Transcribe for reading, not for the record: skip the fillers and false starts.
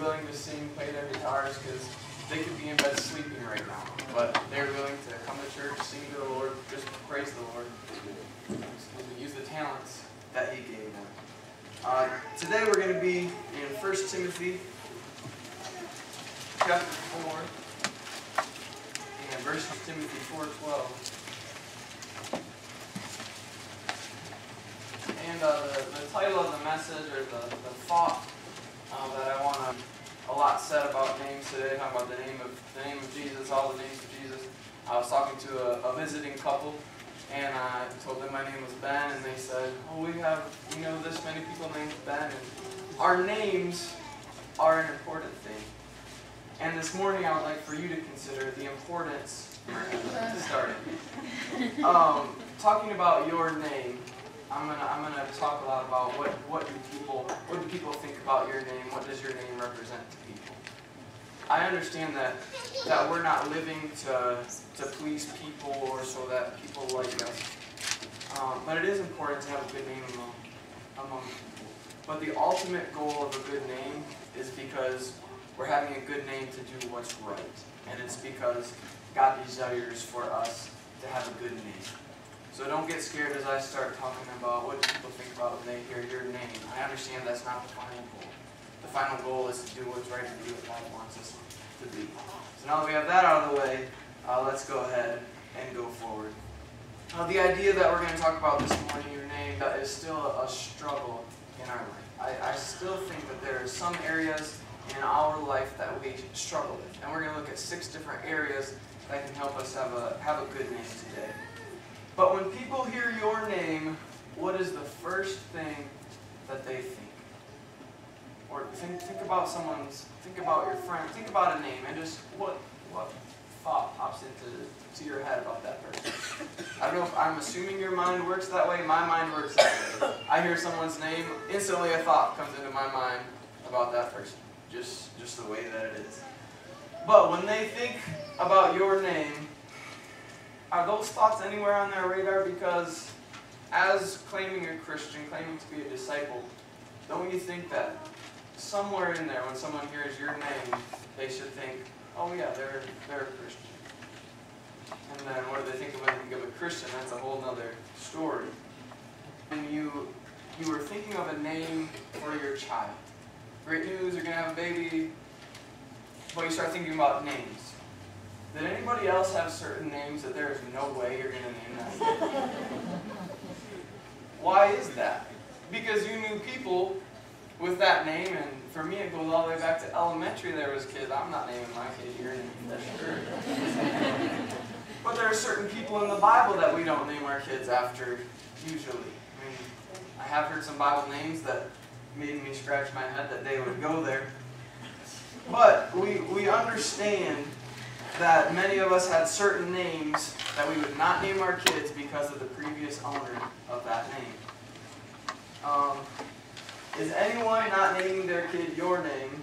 willing to sing, play their guitars, because they could be in bed sleeping right now. But they're willing to come to church, sing to the Lord, just praise the Lord. Use the talents that He gave them. Today we're going to be in 1 Timothy chapter 4 and verse Timothy 4:12. And the title of the message, or the thought that I want to, a lot said about names today, talking about the name of Jesus, all the names of Jesus. I was talking to a visiting couple, and I told them my name was Ben, and they said, "Oh, we have, this many people named Ben." And our names are an important thing. And this morning, I would like for you to consider the importance. Starting. Talking about your name. I'm gonna talk a lot about what do people think about your name? What does your name represent to people? I understand that we're not living to please people or so that people like us. But it is important to have a good name among people. But the ultimate goal of a good name is because we're having a good name to do what's right, and it's because God desires for us to have a good name. So don't get scared as I start talking about what do people think about when they hear your name. I understand that's not the final goal. The final goal is to do what's right and do what God wants us to be. So now that we have that out of the way, let's go ahead and go forward. The idea that we're going to talk about this morning, your name, is still a struggle in our life. I still think that there are some areas in our life that we struggle with. And we're going to look at 6 different areas that can help us have a good name today. But when people hear your name, what is the first thing that they think? Or think about think about your friend, think about a name, and just what thought pops into your head about that person. I don't know if I'm assuming your mind works that way. My mind works that way. I hear someone's name, instantly a thought comes into my mind about that person. Just the way that it is. But when they think about your name, are those thoughts anywhere on their radar? Because as claiming a Christian, claiming to be a disciple, don't you think that somewhere in there, when someone hears your name, they should think, "Oh yeah, they're a Christian." And then what do they think of when they think of a Christian? That's a whole other story. And you were thinking of a name for your child. Great news, you're going to have a baby. But you start thinking about names. Did anybody else have certain names that there is no way you're going to name that? Why is that? Because you knew people with that name, and for me it goes all the way back to elementary. There was kids, I'm not naming my kid your name, that's sure. But there are certain people in the Bible that we don't name our kids after, usually. I mean, I have heard some Bible names that made me scratch my head that they would go there. But we understand that many of us had certain names that we would not name our kids because of the previous owner of that name. Is anyone not naming their kid your name